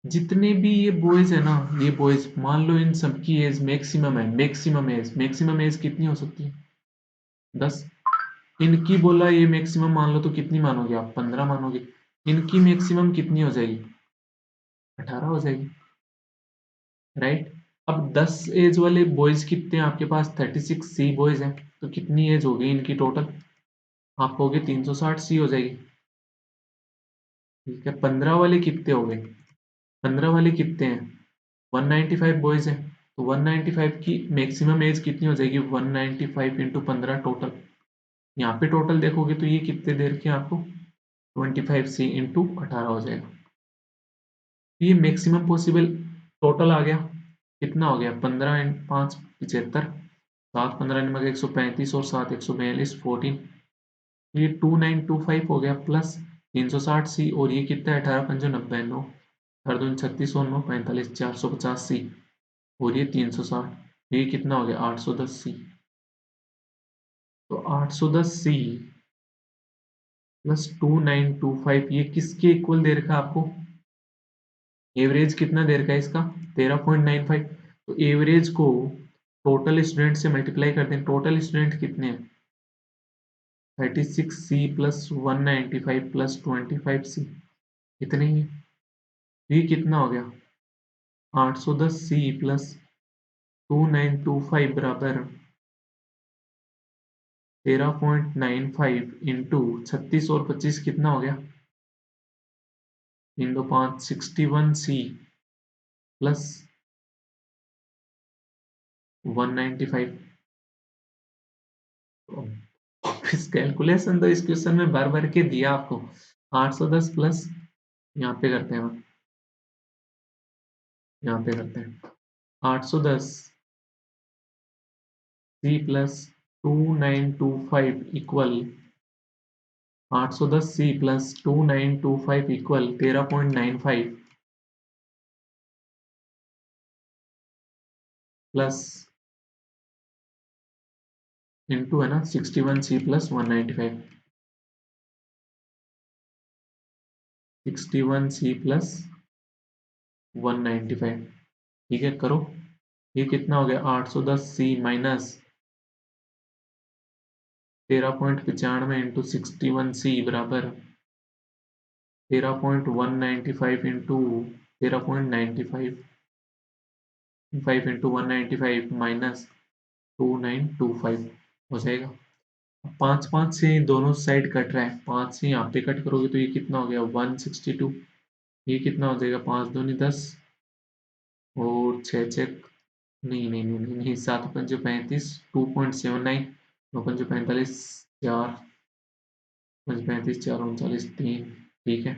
जितने भी ये बॉयज है ना, ये बॉयज मान लो इन सबकी एज मैक्सिमम है। मैक्सिमम एज कितनी हो सकती है? 10। इनकी बोला ये मैक्सिमम मान लो, तो कितनी मानोगे आप? 15 मानोगे। इनकी मैक्सिमम कितनी हो जाएगी? 18 हो जाएगी, राइट। अब 10 एज वाले बॉयज कितने हैं आपके पास? 36 सी बॉयज हैं, तो कितनी एज हो गई इनकी टोटल? आप कहोगे 360 सी हो जाएगी, ठीक है। 15 वाले कितने हो गए? 15 वाले कितने हैं? 195 बॉयज हैं, तो 195 की मैक्सिमम एज कितनी हो जाएगी? 195 इंटू 15 टोटल। यहाँ पे टोटल देखोगे तो ये कितने देर के आपको? 25 सी इंटू 18 हो जाएगा। ये मैक्सिमम पॉसिबल टोटल आ गया। कितना हो गया? 15 एंड 5 75, 7 15 नंबर 135 और 7 142 14। ये 2925 हो गया प्लस 360 सी, और ये कितना है? 18 पंजो 90 9, 4 36 और 9 45 450 सी, और ये 360, ये कितना हो गया? 810 सी। तो 810 सी प्लस 2925 ये किसके इक्वल दे रखा है आपको? एवरेज कितना दे रखा है इसका? 13.95। तो एवरेज को टोटल स्टूडेंट से मल्टीप्लाई करते हैं। टोटल स्टूडेंट कितने हैं? 36 सी प्लस 195 प्लस 25 सी, इतने ही है। ये कितना हो गया? 810 सी प्लस 2925 बराबर 13.95 इंटू 36 और 25 कितना हो गया? 3 2 5 61 सी प्लस 195। इस कैलकुलेशन तो इस क्वेश्चन में भर भर के दिया आपको। 810 प्लस, यहाँ पे करते हैं, यहाँ पे करते हैं 810 C plus 2925 equal 810 C plus 2925 equal 13.95 plus into है ना 61 सी प्लस 195, 61 सी प्लस 195, ठीक है। करो, ये कितना हो गया? 810 सी माइनस 13.95 इंटू 61 सी बराबर 13.195 इंटू 13.95 5 इंटू 195 माइनस 2925 हो जाएगा। 5 5 से दोनों साइड कट रहा है, 5 से यहाँ पे कट करोगे तो ये कितना हो गया? 162। ये कितना हो जाएगा? 5 दूनी 10 और 6 चेक, नहीं नहीं नहीं नहीं, नहीं 7 पंजे 35, 2.79, 9 पंजे 45, 4 पंजे 35, 4 39 3, ठीक है।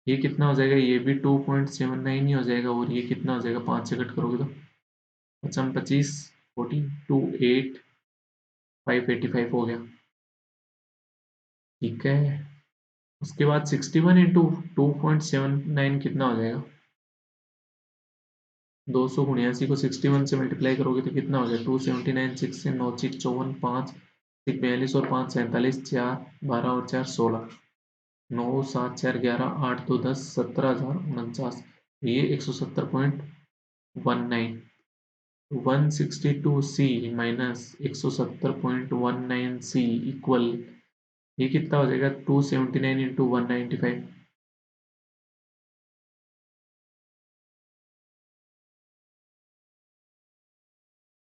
ये कितना हो जाएगा? ये भी 2.79 ही हो जाएगा, और ये कितना हो जाएगा? 5 से कट करोगे तो 55 25 14 2 8 585 हो गया, ठीक है। उसके बाद 61 इंटू 2.79 कितना हो जाएगा? 279 को 61 से मल्टीप्लाई करोगे तो कितना हो गया? 279, 6 से 9 6 54 5 6 42 और 5 47 4 12 और 4 16, 9 7 4 11 8 2 10 17,049, ये 170.19। 162 सी माइनस 170.19 सी इक्वल, ये कितना हो जाएगा? 279 इंटू 195,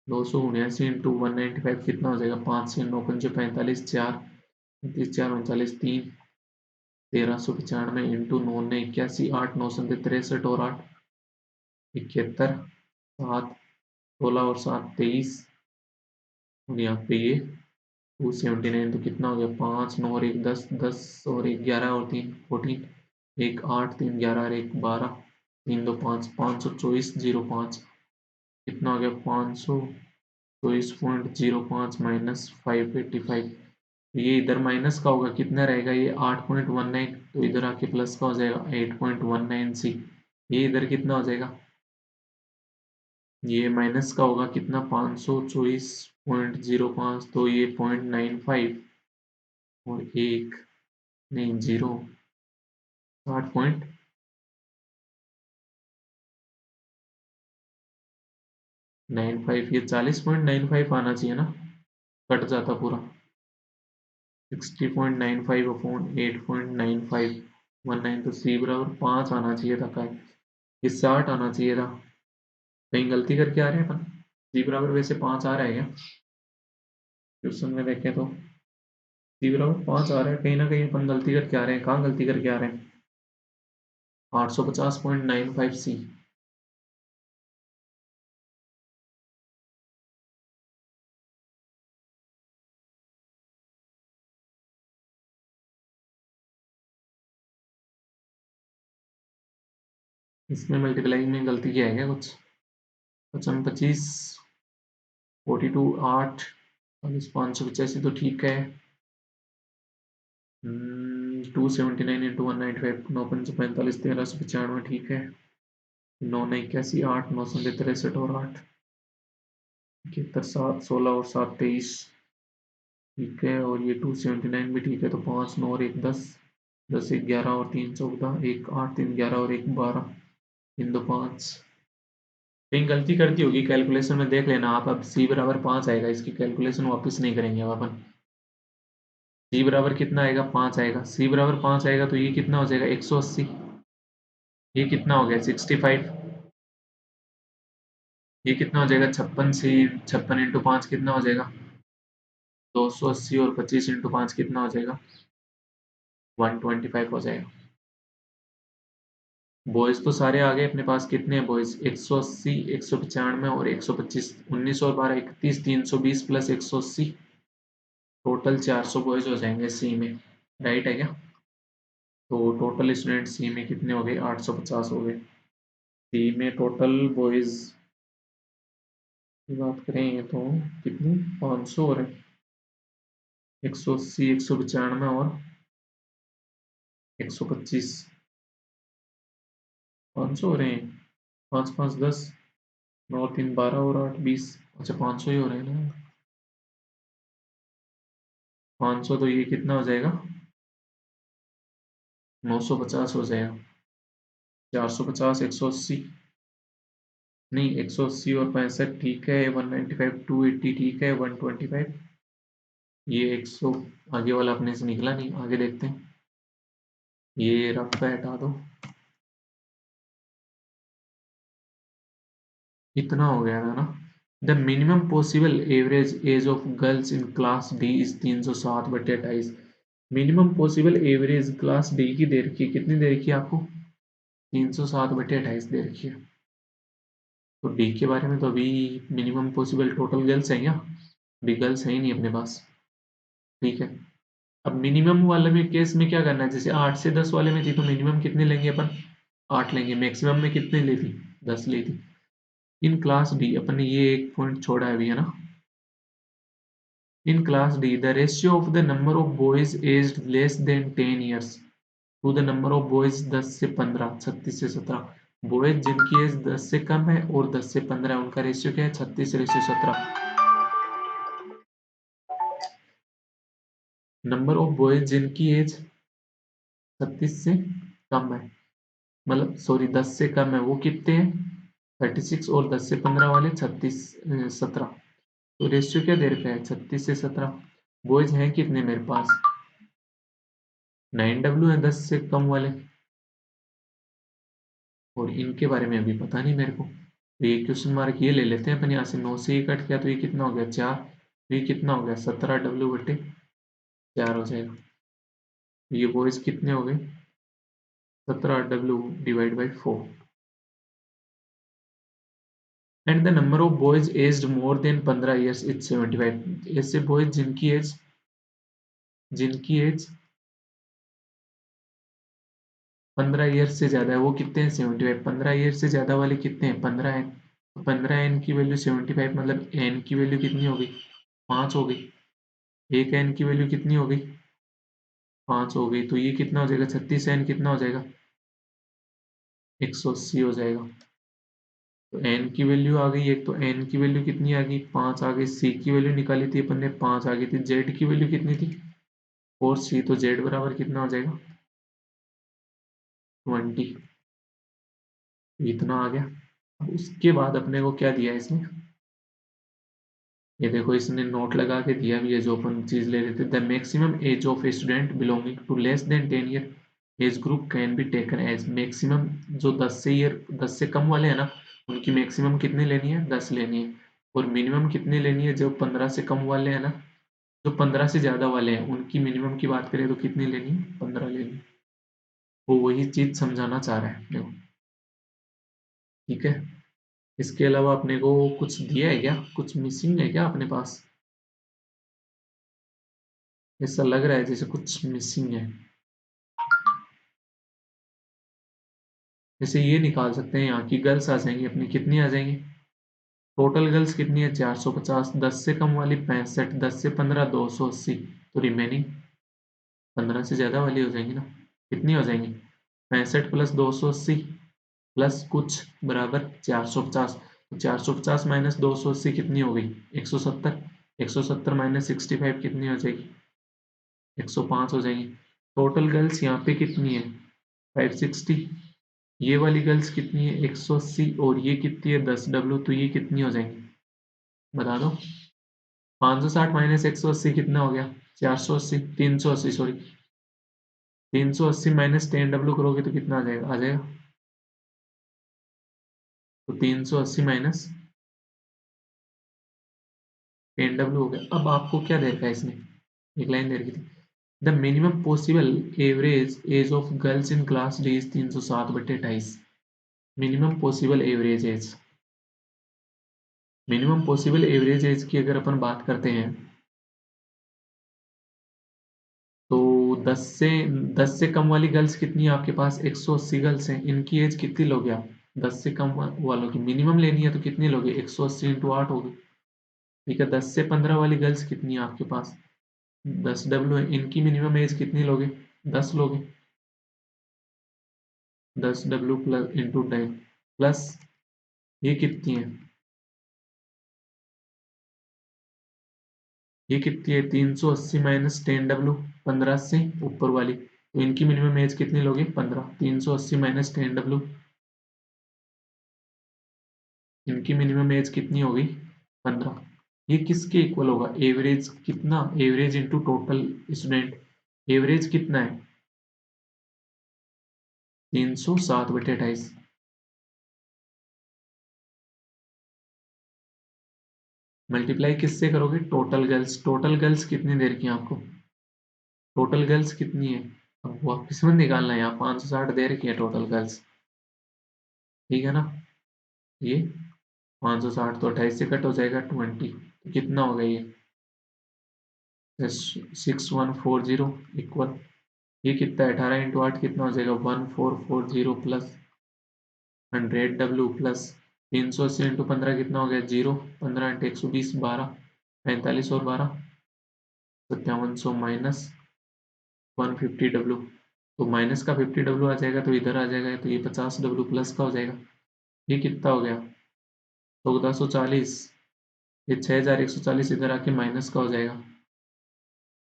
279 इंटू 195 कितना हो जाएगा? 5 से 9 पंजे 45, 4 29 4 39 3, 1395 इंटू 9 ने 81, 8 9 संते 63 और 8 71, 7 16 और 7 23, और यहाँ पे ये 279, तो कितना हो गया? 5 9 और 1 10, 10 और 1 11 और 3 14, 1 8 3 11 और 1 12, 3 2 5 524 05, कितना हो गया? 524.05 माइनस 585, ये इधर माइनस का होगा, कितना रहेगा? ये 8.19, तो इधर आके प्लस का हो जाएगा 8.19 सी। ये इधर कितना हो जाएगा? ये माइनस का होगा, कितना? 524.05, तो ये 0.95 और एक, नहीं जीरो, 60.95, ये 40.95 आना चाहिए ना, कट जाता पूरा। 60.95 अपॉन 8.95, 19 तो सी बराबर 5 आना चाहिए था। का ये 60 आना चाहिए था। कहीं गलती करके आ रहे हैं अपन। सी बराबर वैसे 5 आ रहा है क्या क्वेश्चन में देखें तो? सी बराबर 5 आ रहा है, कहीं ना कहीं अपन गलती करके आ रहे हैं। कहाँ गलती करके आ रहे हैं? 850.95 सी। इसमें मल्टीप्लाई में गलती किया है क्या कुछ? 55 42 8 585 तो ठीक है। 279 इंटू 195 9 5 45 1395 ठीक है। 9 81 8 9 63 और 8 71 7 16 और 7 23 ठीक है। और ये 279 भी ठीक है। तो 5 9 और 1 10 10 1 11 और 3 14 1 8 3 11 और 1 12 3 2 5। कहीं गलती कर दी होगी कैलकुलेशन में, देख लेना आप। अब सी बराबर 5 आएगा, इसकी कैलकुलेशन वापस नहीं करेंगे अब अपन। सी बराबर कितना आएगा? 5 आएगा। सी बराबर 5 आएगा तो ये कितना हो जाएगा? 180। ये कितना हो गया? 65। ये कितना हो जाएगा? 56 सी 56 इंटू 5 कितना हो जाएगा? 280 और 25 इंटू 5 कितना हो जाएगा? 125 हो जाएगा। बॉयज तो सारे आ गए अपने पास। कितने हैं बॉयज? 180 195 और 125। 19 और 12 31 320 प्लस 180 टोटल 400 बॉयज हो जाएंगे सी में। राइट है क्या? तो टोटल स्टूडेंट सी में कितने हो गए? 850 हो गए। सी में टोटल बॉयज की बात करें तो कितनी? 500 हो रहे। 180 195 और 125 500 हो रहे हैं। 5 5 10 9 3 12 और 8 20। अच्छा 500 ही हो रहे हैं ना। 500 तो ये कितना हो जाएगा? 950 हो जाएगा। 450 180 नहीं 180 और 65 ठीक है। 195 280 ठीक है। 125 ये 100 आगे वाला अपने से निकला नहीं। आगे देखते हैं। ये रफ है, हटा दो। इतना हो गया था ना। The minimum possible average as of girls in class D is 307/28। Minimum possible average class D की दे रखी है। कितनी दे रखी है आपको? 307/28 दे रखी है। तो डी के बारे में तो अभी मिनिमम पॉसिबल टोटल गर्ल्स हैं क्या? डी गर्ल्स है ही नहीं अपने पास। ठीक है। अब मिनिमम वाले में केस में क्या करना है? जैसे 8 से 10 वाले में थी तो मिनिमम कितने लेंगे अपन? 8 लेंगे। मैक्सिमम में कितने ली थी? 10 ली थी। इन क्लास डी अपन ने ये एक पॉइंट छोड़ा है अभी, है ना? In class D, the ratio of the number of boys aged less than 10 years to the number of boys 10 से 15 36 से 17 बॉयज जिनकी एज 10 से कम है और 10 से 15 है उनका रेशियो क्या है? 36:17। नंबर ऑफ बॉयज जिनकी एज 36 से कम है, मतलब सॉरी 10 से कम है, वो कितने हैं? 36। और 10 से 15 वाले 36 17। तो रेशियो क्या दे रखा है? 36:17। बॉयज हैं कितने मेरे पास? 9W है 10 से कम वाले। और इनके बारे में अभी पता नहीं मेरे को। तो ये क्वेश्चन मार्क ये ले लेते हैं अपन। यहाँ से 9 से ये कट किया तो ये कितना हो गया? 4। तो ये कितना हो गया? 17W/4 हो जाएगा। तो ये बॉयज कितने हो गए? 17W/4। And the number of boys aged more than 15 years is 75। ऐसे बॉयज जिनकी एज 15 ईयर्स से ज्यादा है वो कितने हैं? 75। 15 ईयर से ज्यादा वाले कितने हैं? 15 है। 15 n की वैल्यू 75 मतलब n की वैल्यू कितनी हो गई? 5 हो गई। एक n की वैल्यू कितनी हो गई? 5 हो गई। तो ये कितना हो जाएगा? 36 n कितना हो जाएगा? 180 हो जाएगा। तो n की वैल्यू आ गई एक। तो n की वैल्यू कितनी आ गई? 5 आ गई। c की वैल्यू निकाली थी अपन ने, 5 आ गई थी। z की वैल्यू कितनी थी? 4c। तो z बराबर कितना हो जाएगा? 20। इतना आ गया। अब उसके बाद अपने को क्या दिया है इसमें? ये देखो इसने नोट लगा के दिया भी है जो अपन चीज ले रहे थे। The maximum age of a student belonging to less than 10 year. Age group can be taken as maximum. जो 10 से कम वाले हैं ना, उनकी मैक्सिमम कितनी लेनी है, 10 लेनी है। और मिनिमम कितनी लेनी है, जो 15 से कम वाले हैं ना, जो 15 से ज्यादा वाले हैं, उनकी मिनिमम की बात करें तो कितनी लेनी है, 15 लेनी है। वो वही चीज समझाना चाह रहा है अपने को। ठीक है। इसके अलावा अपने को कुछ दिया है क्या, कुछ मिसिंग है क्या अपने पास? ऐसा लग रहा है जैसे कुछ मिसिंग है। जैसे ये निकाल सकते हैं, यहाँ की गर्ल्स आ जाएंगी अपनी, कितनी आ जाएंगी? टोटल गर्ल्स कितनी है, 450। 10 से कम वाली 65, 10 से 15 280। तो रिमेनिंग 15 से ज्यादा वाली हो जाएंगी ना, कितनी हो जाएंगी? 65 प्लस 280 प्लस कुछ बराबर 450। तो 450 माइनस 280 कितनी हो गई, 170। 170 माइनस 65 कितनी हो जाएगी, 105 हो जाएगी। टोटल गर्ल्स यहाँ पे कितनी है, 560। ये वाली गर्ल्स कितनी है, 180। और ये कितनी है, 10W। तो ये कितनी हो जाएंगी, बता दो। 560 माइनस 180 कितना हो गया, 480, 380 सॉरी। 380 माइनस 10W करोगे तो कितना आ जाएगा। तो 380 माइनस 10W हो गया। अब आपको क्या दे रखा है इसने, एक लाइन दे रखी थी, the minimum possible average as of girls in class D is 307/28। Minimum possible average as, minimum possible average as की अगर अपन बात करते हैं, तो 10 से कम वाली गर्ल्स कितनी है आपके पास, 180 गर्ल्स हैं। इनकी एज कितनी लोगे आप, 10 से कम वालों की मिनिमम लेनी है तो कितनी लोगे, 180 इंटू 8 होगी। ठीक है। 10 से 15 वाली गर्ल्स कितनी है आपके पास, 10W है। इनकी मिनिमम एज कितनी लोगे, 10 लोगे। 10W प्लस इंटू 10 प्लस ये कितनी है, ये कितनी है, 380 माइनस 10W, 15 से ऊपर वाली। तो इनकी मिनिमम एज कितनी लोगे, 15। 380 माइनस 10W, इनकी मिनिमम एज कितनी होगी, 15। ये किसके इक्वल होगा, एवरेज कितना, average into total student. Average कितना है, 307/28। मल्टीप्लाई किससे करोगे, टोटल गर्ल्स। टोटल गर्ल्स कितनी देर की है आपको, टोटल गर्ल्स कितनी है, अब वापिस में निकालना है। यहाँ 560 दे रखी है टोटल गर्ल्स, ठीक है ना। ये 560 तो 28 से कट हो जाएगा 20, तो कितना होगा ये, 6140 इक्वल। ये कितना है, 18 इंटू 8 कितना हो जाएगा, 1440 प्लस 100W प्लस 380 इंटू 15 कितना हो गया, 0। 15 इंटू 120 12, 45 और 12 5700 माइनस 150W। तो माइनस का 50W आ जाएगा तो इधर आ जाएगा, तो ये 50W प्लस का हो जाएगा। ये कितना हो गया, 1440। ये 6140 इधर आके माइनस का हो जाएगा,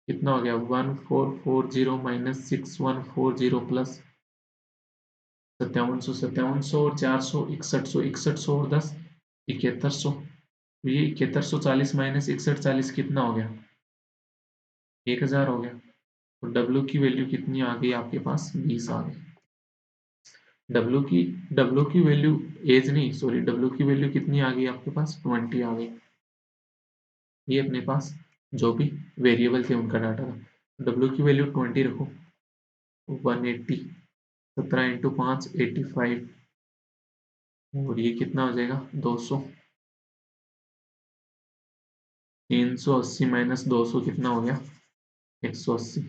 कितना हो गया, 1440 माइनस 6140 प्लस 5700 और 400 6100 और 10 7100। तो ये 7140 माइनस 6140 कितना हो गया, 1000 हो गया। तो डब्ल्यू की वैल्यू कितनी आ गई आपके पास, 20 आ गई। डब्ल्यू की डब्ल्यू की वैल्यू, एज नहीं सॉरी, डब्ल्यू की वैल्यू कितनी आ गई आपके पास, 20 आ गई। ये अपने पास जो भी वेरिएबल थे उनका डाटा था। डब्ल्यू की वैल्यू 20 रखो, 180। 17 इंटू 5 85। और ये कितना हो जाएगा, 200। 380 माइनस 200 कितना हो गया, 180।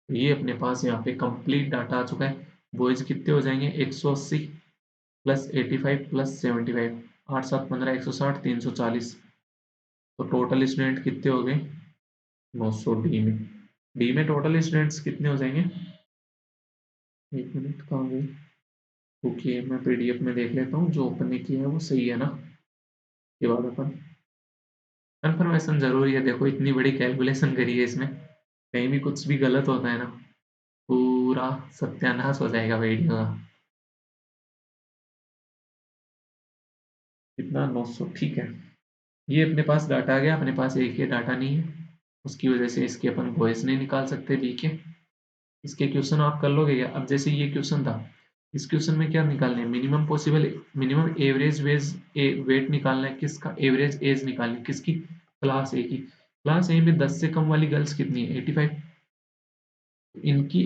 ये अपने पास यहाँ पे कंप्लीट डाटा आ चुका है। बॉयज कितने हो जाएंगे, 180 प्लस 85 प्लस 75, 8 7 15 160 340। तो टोटल स्टूडेंट कितने हो गए, 900। डी में, डी में टोटल स्टूडेंट्स कितने हो जाएंगे, एक मिनट कहाँ गए, ओके मैं पीडीएफ में देख लेता हूँ, जो ओपन ने किया है वो सही है ना। ये बाद अपन कंफर्मेशन जरूरी है, देखो इतनी बड़ी कैलकुलेशन करी है इसमें, कहीं भी कुछ भी गलत होता है ना, पूरा सत्यानाश हो जाएगा वीडियो का। कितना, 900, ठीक है। ये अपने पास डाटा आ गया, अपने पास एक ही डाटा नहीं है, उसकी वजह से इसके अपन वॉइस नहीं निकाल सकते बी के, इसके क्वेश्चन आप कर लोगे क्या? अब जैसे ये क्वेश्चन था, इस क्वेश्चन में क्या निकालना है? Minimum possible, minimum average wage weight निकालना है किसका? एवरेज एज निकालनी है किसकी? क्लास ए की। क्लास ए में 10 से कम वाली गर्ल्स कितनी है? 85। इनकी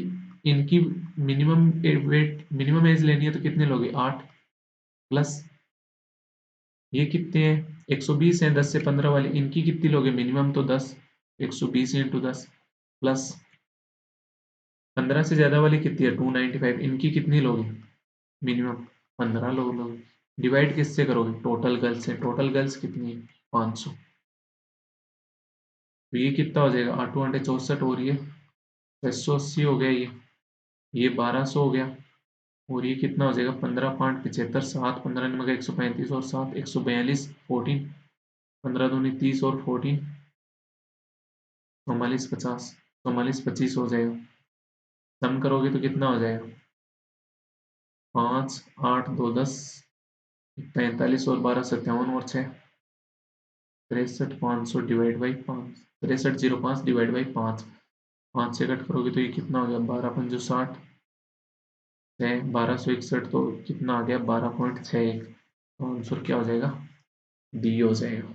इनकी मिनिमम वेट, मिनिमम एज लेनी है तो कितने लोगे? 8 प्लस ये कितने हैं? 120 है 10 से 15 वाली, इनकी कितनी लोगे? मिनिमम तो 10, 120 इंटू 10 प्लस 15 से ज्यादा वाली कितनी है? 295, इनकी कितनी लोगे? मिनिमम 15 लोगे। डिवाइड किससे करोगे? टोटल गर्ल्स से। टोटल गर्ल्स कितनी है? 500। तो ये कितना हो जाएगा? 8 आठे 64, और ये 680 हो गया, ये 1200 हो गया, और ये कितना हो जाएगा? 15 5 75, 7 15 नंबर 135, और 7 142, 14 15 दूनी 30, और 14 44 50, 44 25 हो जाएगा। सम करोगे तो कितना हो जाएगा? 5 8 2 10, 45, और 12 57, और 6 63 500 डिवाइड बाई 5, 6305 डिवाइड बाई 5, 5 से कट करोगे तो ये कितना हो गया? 12 पंजो 60 है, 1261, तो कितना आ गया? 12.61। तो आंसर क्या हो जाएगा? डी हो जाएगा।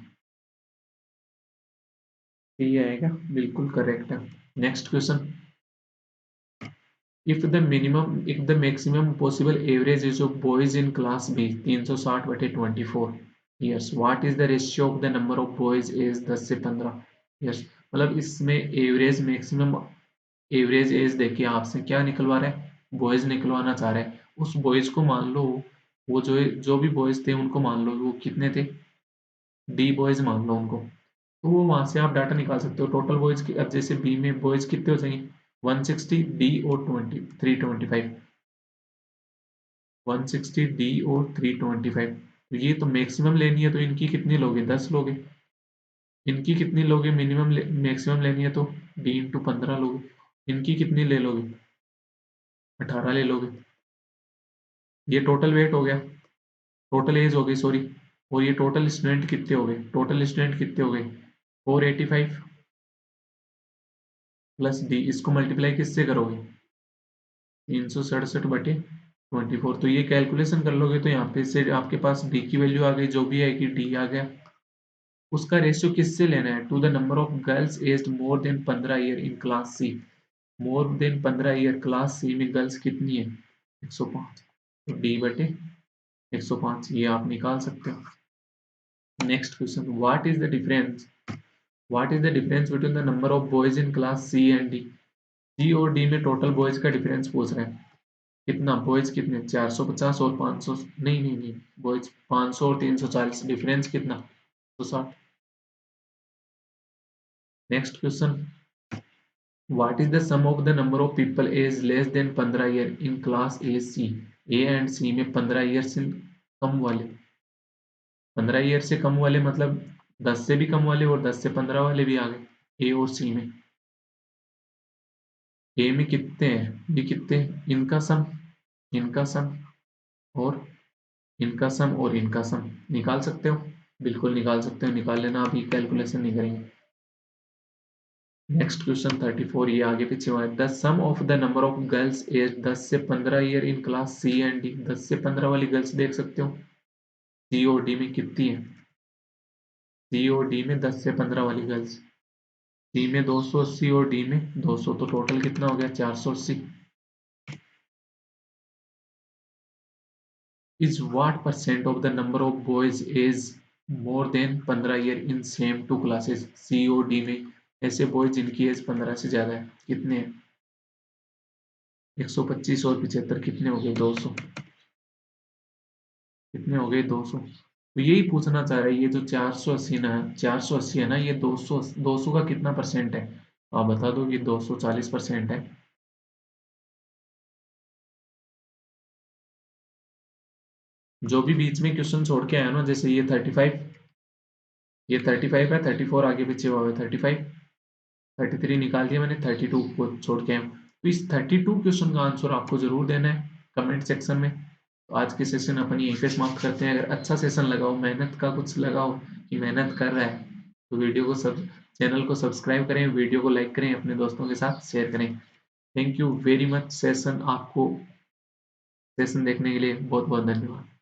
ये आएगा, बिल्कुल करेक्ट है। Next question, if the maximum possible average age of boys in class B 360 बटे 24 years, what is the ratio of the number of boys age 10 से 15 years? मतलब इसमें एवरेज मैक्सिमम एवरेज एज देके आपसे क्या निकलवा रहा है? बॉयज निकलवाना चाह रहा है। उस बॉयज को मान लो, वो जो भी बॉयज थे उनको मान लो वो कितने थे? डी बॉयज मान लो उनको। तो वो वहां से आप डाटा निकाल सकते हो टोटल बॉयज की। अब जैसे बी में बॉयज कितने हो जाएंगे? 160 डी और 325, 160 डी और 325। तो ये तो मैक्सिमम लेनी है तो इनकी कितनी लोगे? 10 लोगे। इनकी कितनी लोगे? मिनिमम मैक्सिमम लेनी है तो डी इंटू 15 लोगे। इनकी कितनी ले लोगे? 18 ले लोगे। ये टोटल वेट हो गया, टोटल एज हो गई सॉरी। और ये टोटल स्टूडेंट कितने हो गए? टोटल स्टूडेंट कितने हो गए? 485 प्लस डी, इसको मल्टीप्लाई किससे करोगे? 367 बटे 24। तो ये कैलकुलेशन कर लोगे तो यहाँ पे से आपके पास डी की वैल्यू आ गई, जो भी आएगी डी आ गया। उसका रेशियो किससे लेना है? To the number of girls aged more than 15 year in class C. More than 15 year class C में गर्ल्स कितनी है? 105। तो डी बटे 105 ये आप निकाल सकते हो। Next question, what is the difference between the number of boys in class C and D? C और डी में टोटल बॉयज का डिफरेंस पूछ रहा है। कितना बॉयज कितने? 450 और 500, नहीं नहीं नहीं, बॉयज 500 और 340, डिफरेंस कितना? 160। Next question, what is the sum of the number of people age less than 15 year in class A C? A and C में 15 ईयर से कम वाले, 15 ईयर से कम वाले मतलब 10 से भी कम वाले और 10 से 15 वाले भी आ गए। ए और सी में, ए में कितने हैं? ये कितने? इनका सम और इनका सम और इनका सम निकाल सकते हो? बिल्कुल निकाल सकते हो, निकाल लेना, अभी कैलकुलेशन नहीं करेंगे। नेक्स्ट क्वेश्चन 34, ये आगे पीछे हुआ है। The sum of the number of girls age 10 से 15 year in class C and D. 10 से 15 वाली गर्ल्स देख सकते हो, सी और डी में कितनी है? सी और डी में 10 से 15 वाली गर्ल्स, सी में 280 और डी में 200, तो टोटल कितना हो गया? 480। is what percent of the number of boys is more than 15 year in same two classes? C और डी में ऐसे बॉयज जिनकी एज 15 से ज्यादा है कितने हैं? 125 और 75 कितने हो गए? 200। कितने हो गए? 200। तो यही पूछना चाह रहा है, ये जो 480 ना, 480 है ना, ये 200 200 का कितना परसेंट है? आप बता दो कि 240% है। जो भी बीच में क्वेश्चन छोड़ के आया ना, जैसे ये 35, ये 35 है, 34 आगे पीछे हुआ है, 35 33 निकाल दिया मैंने, 32 को छोड़ के आया हूँ। तो इस 32 क्वेश्चन का आंसर आपको जरूर देना है कमेंट सेक्शन में। तो आज के सेशन अपन यहीं पे समाप्त करते हैं। अगर अच्छा सेशन लगा हो, मेहनत का कुछ लगा हो कि मेहनत कर रहा है, तो वीडियो को सब चैनल को सब्सक्राइब करें, वीडियो को लाइक करें, अपने दोस्तों के साथ शेयर करें। Thank you very much session देखने के लिए बहुत बहुत धन्यवाद।